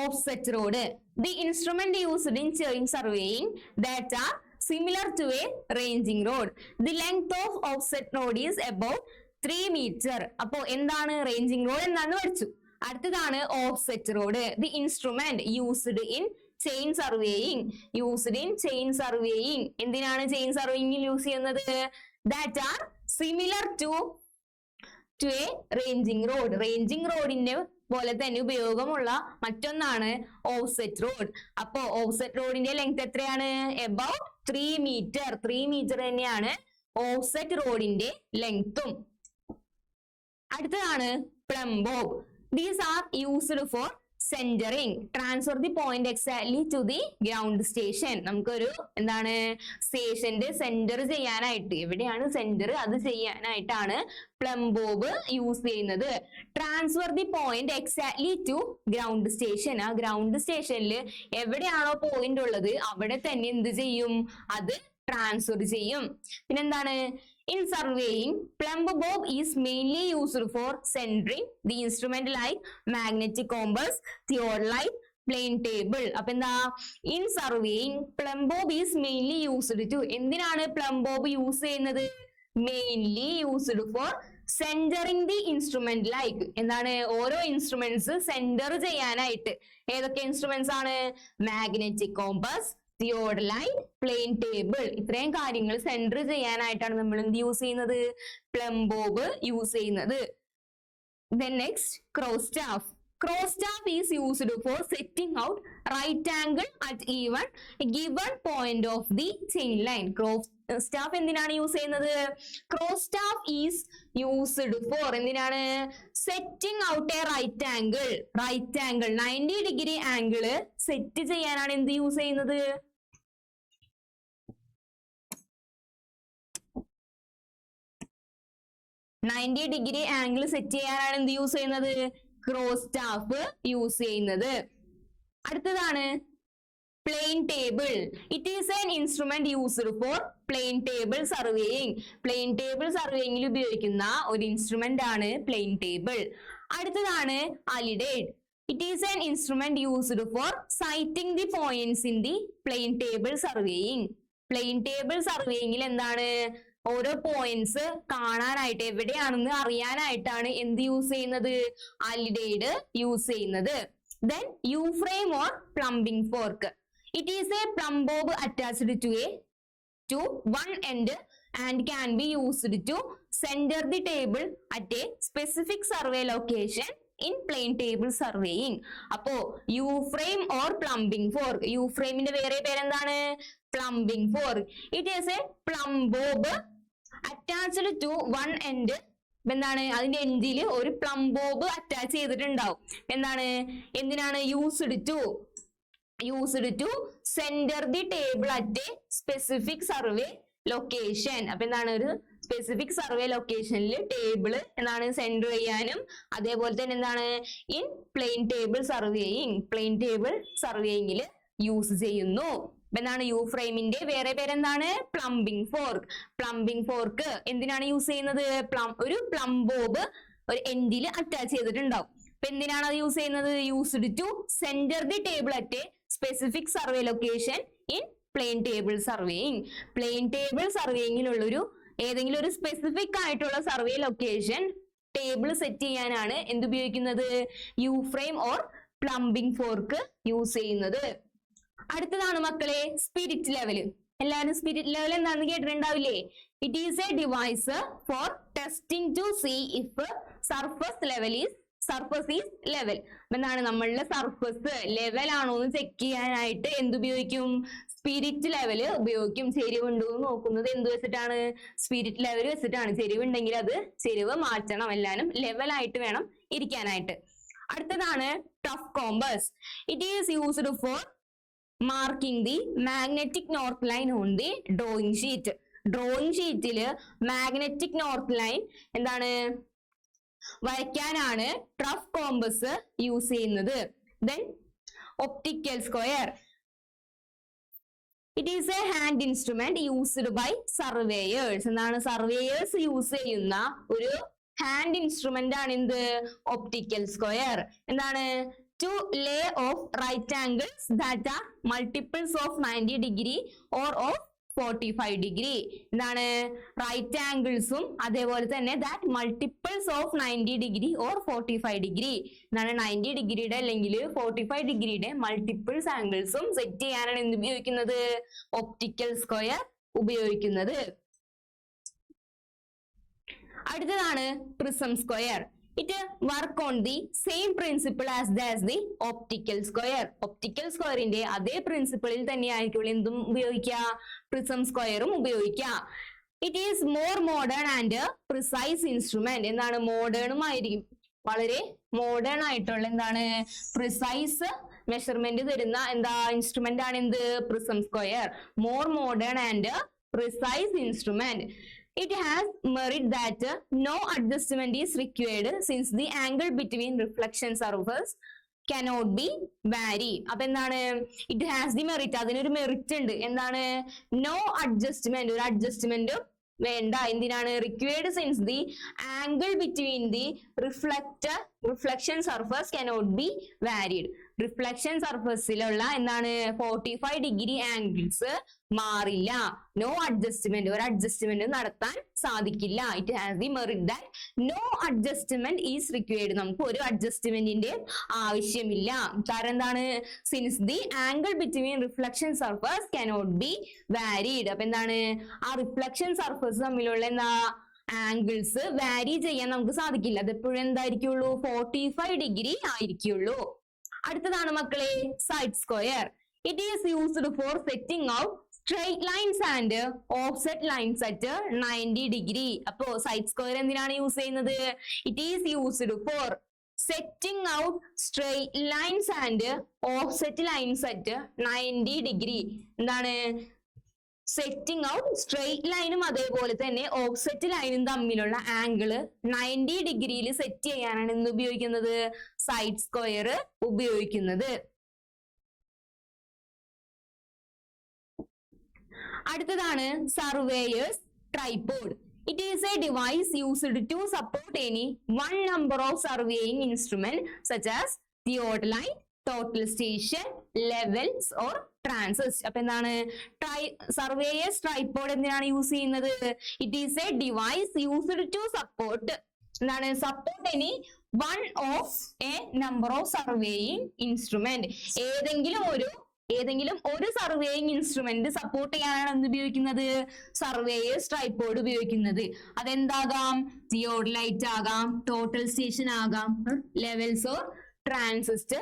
offset rod. The instrument used in surveying that are similar to a ranging road. The length of offset road is about 3 meter. അപ്പോ എന്താണ് റേഞ്ചിങ് റോഡ് എന്താന്ന് പഠിച്ചു. അടുത്തതാണ് offset rod. The instrument used in chain surveying. എന്തിനാണ് chain സർവേയിങ്ങിൽ use ചെയ്യുന്നത്? That are similar to a ranging rod. Ranging റോഡിന്റെ പോലെ തന്നെ ഉപയോഗമുള്ള മറ്റൊന്നാണ് ഓഫ്സെറ്റ് റോഡ്. അപ്പോ ഓഫ്സെറ്റ് റോഡിന്റെ ലെങ്ത് എത്രയാണ്? About 3 metre. 3 മീറ്റർ തന്നെയാണ് ഓഫ്സെറ്റ് റോഡിന്റെ ലെങ്ത്തും. അടുത്തതാണ് plumb bob. These are used for centring. Transfer the point exactly to the ground station. നമുക്കൊരു എന്താണ് സ്റ്റേഷന്റെ സെന്റർ ചെയ്യാനായിട്ട്, എവിടെയാണ് സെന്റർ അത് ചെയ്യാനായിട്ടാണ് പ്ലം ബോബ് യൂസ് ചെയ്യുന്നത്. Transfer the point exactly to ground station. ആ ഗ്രൗണ്ട് സ്റ്റേഷനിൽ എവിടെയാണോ പോയിന്റ് ഉള്ളത് അവിടെ തന്നെ എന്ത് ചെയ്യും? അത് ട്രാൻസ്ഫർ ചെയ്യും. പിന്നെന്താണ്? In surveying, plumb bob is mainly used for centering the instrument like magnetic compass, theodolite, plane table. അപ്പൊ എന്താ? In surveying, plumb bob is mainly used to. എന്തിനാണ് plumb bob യൂസ് ചെയ്യുന്നത്? Mainly used for centering the instrument like. എന്താണ്? ഓരോ instruments centre ചെയ്യാനായിട്ട്. ഏതൊക്കെ instruments ആണ്? Magnetic compass, theodolite, plane table. ഇത്രയും കാര്യങ്ങൾ സെന്റർ ചെയ്യാനായിട്ടാണ് നമ്മൾ എന്ത് യൂസ് ചെയ്യുന്നത്? പ്ലം ബോബ് യൂസ് ചെയ്യുന്നത്. Then next, cross-staff. Cross-staff is used for setting out right angle at given point of the chain line. Cross-staff എന്തിനാണ് യൂസ് ചെയ്യുന്നത്? Cross-staff is used for എന്തിനാണ്? Setting out a right angle. 90 degree angle set ചെയ്യാനാണ് എന്ത് use ചെയ്യുന്നത്? 90 degree angle set ചെയ്യാനാണ് എന്ത് use ചെയ്യുന്നത്? Cross staff use ചെയ്യുന്നത്. അടുത്തതാണ് plane table. It is an instrument used for plane table surveying. Plane table സർവേയിങ്ങിൽ ഉപയോഗിക്കുന്ന ഒരു ഇൻസ്ട്രുമെന്റ് ആണ് പ്ലെയിൻ ടേബിൾ. അടുത്തതാണ് alidade. It is an instrument used for sighting the points in the plane table surveying. Plane table surveying എന്താണ്? ഓരോ points കാണാനായിട്ട്, എവിടെയാണെന്ന് അറിയാനായിട്ടാണ് എന്ത് യൂസ് ചെയ്യുന്നത്? അലിഡേഡ് യൂസ് ചെയ്യുന്നത്. Then U-frame or plumbing fork. It is a plumb bob attached to one end and can be used to center the table at a specific survey location in plane table surveying. അപ്പോ U-frame or plumbing fork. U-frame-ന്റെ വേറെ പേരെന്താണ്? Plumbing fork. It is a plumb bob attached to one end. എന്താണ്? അതിന്റെ എൻഡിൽ ഒരു plum Bob attach ചെയ്തിട്ടുണ്ടാവും. എന്താണ്? എന്തിനാണ്? Used to centre the table at a specific survey location. അപ്പൊ എന്താണ്? ഒരു സ്പെസിഫിക് സർവേ ലൊക്കേഷനിൽ ടേബിള് എന്താണ് സെന്റർ ചെയ്യാനും, അതേപോലെ തന്നെ എന്താണ് ഇൻ പ്ലെയിൻ ടേബിൾ സർവേയിങ്ങിൽ യൂസ് ചെയ്യുന്നു. എന്താണ്? യു ഫ്രെയിമിന്റെ വേറെ പേരെന്താണ്? Plumbing fork. എന്തിനാണ് യൂസ് ചെയ്യുന്നത്? ഒരു പ്ലം ബോബ് ഒരു എൻഡിൽ അറ്റാച്ച് ചെയ്തിട്ടുണ്ടാവും. അപ്പൊ എന്തിനാണ് അത് യൂസ് ചെയ്യുന്നത്? Used to centre the table at a specific survey location in plane table surveying. Plane table സർവേയിങ്ങിലുള്ളൊരു ഏതെങ്കിലും ഒരു സ്പെസിഫിക് ആയിട്ടുള്ള സർവേ ലൊക്കേഷൻ ടേബിൾ സെറ്റ് ചെയ്യാനാണ് എന്തുപയോഗിക്കുന്നത്? U frame or plumbing fork use ചെയ്യുന്നത്. അടുത്തതാണ് മക്കളെ സ്പിരിറ്റ് ലെവൽ. എല്ലാവരും സ്പിരിറ്റ് ലെവൽ എന്താണെന്ന് കേട്ടിട്ടുണ്ടാവില്ലേ? It is a device for testing to see if surface is level. എന്താണ്? നമ്മളുടെ സർഫസ് ലെവൽ ആണോ എന്ന് ചെക്ക് ചെയ്യാനായിട്ട് എന്തുപയോഗിക്കും? സ്പിരിറ്റ് ലെവൽ ഉപയോഗിക്കും. ചെരിവുണ്ടോ എന്ന് നോക്കുന്നത് എന്ത് വെച്ചിട്ടാണ്? സ്പിരിറ്റ് ലെവൽ വെച്ചിട്ടാണ്. ചെരിവുണ്ടെങ്കിൽ അത് ചെരിവ് മാറ്റണം. എല്ലാവരും ലെവലായിട്ട് വേണം ഇരിക്കാനായിട്ട്. അടുത്തതാണ് trough compass. It is used for marking the magnetic north line on the drawing sheet. Drawing ഷീറ്റില് മാഗ്നറ്റിക് നോർത്ത് ലൈൻ എന്താണ് വരയ്ക്കാനാണ് ടഫ് കോമ്പസ് യൂസ് ചെയ്യുന്നത്. Then optical square. It is a hand instrument used by surveyors. എന്താണ് surveyors use ചെയ്യുന്ന ഒരു hand instrument ആണ് എന്ത് optical square. എന്താണ് to lay of right angles that are multiples of 90 degree or of 45 degree. എന്താണ് right ആംഗിൾസും അതേപോലെ തന്നെ that multiples of 90 degree or 45 degree. എന്താണ് 90 ഡിഗ്രിയുടെ അല്ലെങ്കിൽ 45 ഡിഗ്രിയുടെ മൾട്ടിപ്പിൾസ് ആംഗിൾസും സെറ്റ് ചെയ്യാനാണ് എന്ത് ഉപയോഗിക്കുന്നത് ഒപ്റ്റിക്കൽ സ്ക്വയർ ഉപയോഗിക്കുന്നത്. അടുത്തതാണ് prism square. It work on the same principle as the optical square. Optical square ന്റെ അതേ പ്രിൻസിപ്പിളിൽ തന്നെയായിരിക്കും എന്തും ഉപയോഗിക്കുക പ്രിസം സ്ക്വയറും ഉപയോഗിക്കുക. It is more modern and precise instrument. എന്താണ് മോഡേണും ആയിരിക്കും വളരെ മോഡേൺ ആയിട്ടുള്ള എന്താണ് പ്രിസൈസ് മെഷർമെന്റ് തരുന്ന എന്താ ഇൻസ്ട്രുമെന്റ് ആണ് എന്ത് prism square. More modern and precise instrument. It has merit that no adjustment is required since the angle between reflection surface cannot be vary. അപ്പൊ എന്താണ് it has the merit, അതിനൊരു merit ഉണ്ട്. എന്താണ് no adjustment, ഒരു adjustment വേണ്ട. എന്തിനാണ് required since the angle between the reflection surface cannot be varied. Reflection സർഫസിലുള്ള എന്താണ് 45 ഡിഗ്രി ആംഗിൾസ് മാറില്ല. നോ അഡ്ജസ്റ്റ്മെന്റ്, ഒരു അഡ്ജസ്റ്റ്മെന്റ് നടത്താൻ സാധിക്കില്ല. It has the merit that no adjustment is required. നമുക്ക് ഒരു അഡ്ജസ്റ്റ്മെന്റിന്റെ ആവശ്യമില്ല. കാരണം എന്താണ് since the angle between reflection surface cannot be varied. അപ്പൊ എന്താണ് ആ റിഫ്ലക്ഷൻ സർഫസ് തമ്മിലുള്ള എന്താ ആംഗിൾസ് വാരി ചെയ്യാൻ നമുക്ക് സാധിക്കില്ല. അത് എപ്പോഴും എന്തായിരിക്കുള്ളൂ 45 ഡിഗ്രി ആയിരിക്കുള്ളൂ. അടുത്തതാണ് മക്കളെ side square. It is used four setting out straight lines and offset lines at 90 degree. അപ്പോ സൈഡ് സ്ക്വയർ എന്തിനാണ് യൂസ് ചെയ്യുന്നത്? It is used four setting out straight lines and offset lines at 90 degree. എന്താണ് setting out straight ലൈനും അതേപോലെ തന്നെ offset ലൈനും തമ്മിലുള്ള angle 90 ഡിഗ്രിയിൽ സെറ്റ് ചെയ്യാനാണ് എന്ത് ഉപയോഗിക്കുന്നത് സൈഡ് സ്ക്വയർ ഉപയോഗിക്കുന്നത്. അടുത്തതാണ് surveyor's tripod. It is a device used to support any one number of surveying instruments such as theodolite, total station, levels or transist. അപ്പൊ എന്താണ് സർവേയേഴ്സ് ട്രൈപോഡ് എന്തിനാണ് യൂസ് ചെയ്യുന്നത്? It is a device used to support എന്താണ് support any one of a number of surveying instrument. ഏതെങ്കിലും ഒരു surveying instrument support ചെയ്യാനാണ് എന്ത് ഉപയോഗിക്കുന്നത് സർവേയേഴ്സ് ട്രൈപോഡ് ഉപയോഗിക്കുന്നത്. അതെന്താകാം തിയോഡലൈറ്റ് ആകാം, ടോട്ടൽ സ്റ്റേഷൻ ആകാം, ലെവൽസ് ഓർ ട്രാൻസിസ്റ്റ്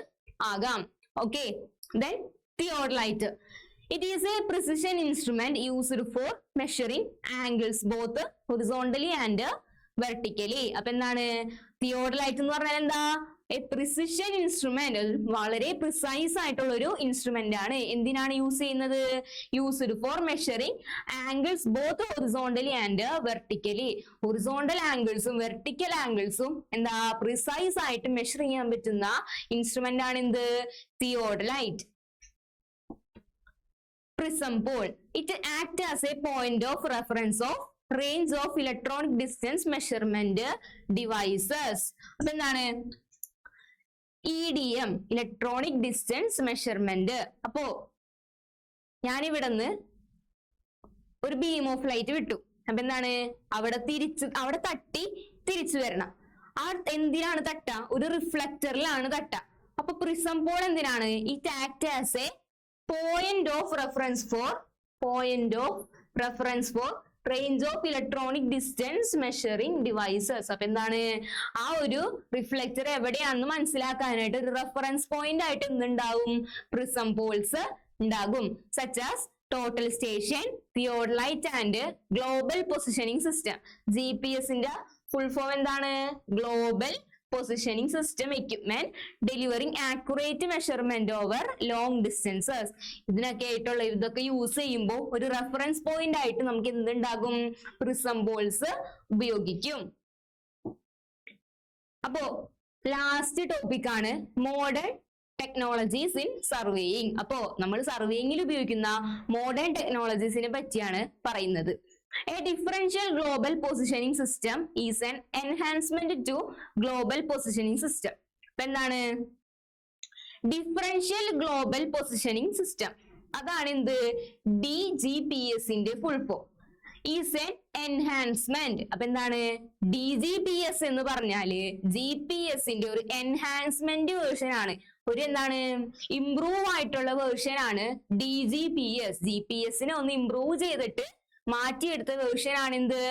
ആകാം. Okay, then theodolite. It is a precision instrument used for measuring angles both horizontally and vertically. അപ്പൊ എന്താണ് തിയോഡലൈറ്റ് എന്ന് പറഞ്ഞാൽ എന്താ എ പ്രിസിഷൻ ഇൻസ്ട്രുമെന്റ്, വളരെ പ്രിസൈസ് ആയിട്ടുള്ള ഒരു ഇൻസ്ട്രുമെന്റ് ആണ്. എന്തിനാണ് യൂസ് ചെയ്യുന്നത്? Used for measuring angles both horizontally and vertically. Horizontal ആംഗിൾസും വെർട്ടിക്കൽ ആംഗിൾസും എന്താ പ്രിസൈസ് ആയിട്ട് മെഷർ ചെയ്യാൻ പറ്റുന്ന ഇൻസ്ട്രുമെന്റ് ആണ് എന്ത് theodolite. Prism pole. It acts as a point of reference of range of electronic distance measurement devices. അപ്പൊ എന്താണ് EDM, ഇലക്ട്രോണിക് ഡിസ്റ്റൻസ് മെഷർമെന്റ്. അപ്പോ ഞാനിവിടുന്ന് ഒരു ബീം ഓഫ് ലൈറ്റ് വിട്ടു. അപ്പൊ എന്താണ് അവിടെ തട്ടി തിരിച്ചു വരണം. ആ എന്തിനാണ് തട്ട? ഒരു റിഫ്ലക്ടറിലാണ് തട്ട. അപ്പൊ പ്രിസം പോൾ എന്തിനാണ്? It act as A point of reference for range of electronic distance measuring devices. അപ്പൊ എന്താണ് ആ ഒരു റിഫ്ലക്ടർ എവിടെയാണെന്ന് മനസ്സിലാക്കാനായിട്ട് ഒരു റെഫറൻസ് പോയിന്റ് ആയിട്ട് എന്തുണ്ടാവും പ്രിസം പോൾസ് ഉണ്ടാകും. such as total station, theodolite and global positioning system. GPS ന്റെ ഫുൾ ഫോം എന്താണ്? Global positioning system equipment delivering accurate measurement over long distances. ഇതൊക്കെ യൂസ് ചെയ്യുമ്പോൾ ഒരു റെഫറൻസ് പോയിന്റ് ആയിട്ട് നമുക്ക് എന്തുണ്ടാകും പ്രിസം പോൾസ് ഉപയോഗിക്കും. അപ്പോ ലാസ്റ്റ് ടോപ്പിക് ആണ് മോഡേൺ ടെക്നോളജീസ് ഇൻ സർവേയിങ്. അപ്പോ നമ്മൾ സർവേയിങ്ങിൽ ഉപയോഗിക്കുന്ന മോഡേൺ ടെക്നോളജീസിനെ പറ്റിയാണ് പറയുന്നത്. A differential global positioning system is an enhancement to global positioning system. അപ്പൊ എന്താണ് ഡിഫറൻഷ്യൽ ഗ്ലോബൽ പൊസിഷനിങ് സിസ്റ്റം? അതാണ് എന്ത് DGPS ന്റെ full form. Is N enhancement. അപ്പൊ എന്താണ് DGPS എന്ന് പറഞ്ഞാല് GPS ന്റെ ഒരു എൻഹാൻസ്മെന്റ് വേർഷൻ ആണ്, ഒരു എന്താണ് ഇംപ്രൂവ് ആയിട്ടുള്ള വേർഷൻ ആണ് DGPS. GPS നെ ഒന്ന് ഇംപ്രൂവ് ചെയ്തിട്ട് മാറ്റിയെടുത്ത വേർഷൻ ആണ് എന്ത്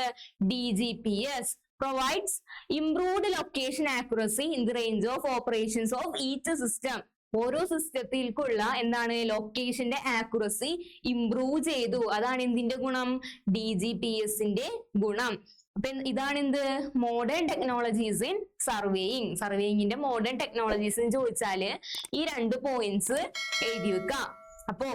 DGPS. Provides improved location accuracy in the range of operations of each system. ഓരോ സിസ്റ്റത്തിൽക്കുള്ള എന്താണ് ലൊക്കേഷന്റെ ആക്യുറസി ഇംപ്രൂവ് ചെയ്തു. അതാണ് എന്തിന്റെ ഗുണം DGPS ന്റെ ഗുണം. അപ്പൊ ഇതാണ് എന്ത് മോഡേൺ ടെക്നോളജീസ് ഇൻ സർവേയിങ്. സർവേയിങ്ങിന്റെ മോഡേൺ ടെക്നോളജീസ് എന്ന് ചോദിച്ചാല് ഈ 2 പോയിന്റ്സ് എഴുതി വെക്കാം. അപ്പോ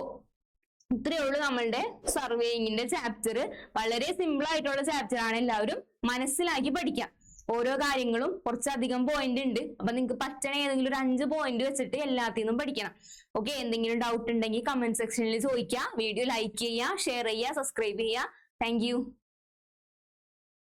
ഇത്രയേ ഉള്ളൂ നമ്മളുടെ സർവേയിങ്ങിന്റെ ചാപ്റ്റർ. വളരെ സിമ്പിൾ ആയിട്ടുള്ള ചാപ്റ്റർ ആണ്, എല്ലാവരും മനസ്സിലാക്കി പഠിക്കാം. ഓരോ കാര്യങ്ങളും കുറച്ചധികം പോയിന്റ് ഉണ്ട്. അപ്പൊ നിങ്ങൾക്ക് പറ്റണ ഏതെങ്കിലും ഒരു 5 പോയിന്റ് വെച്ചിട്ട് എല്ലാത്തിനും പഠിക്കണം. ഓക്കെ, എന്തെങ്കിലും ഡൗട്ട് ഉണ്ടെങ്കിൽ കമന്റ് സെക്ഷനിൽ ചോദിക്കുക. വീഡിയോ ലൈക്ക് ചെയ്യുക, ഷെയർ ചെയ്യുക, സബ്സ്ക്രൈബ് ചെയ്യുക. Thank you.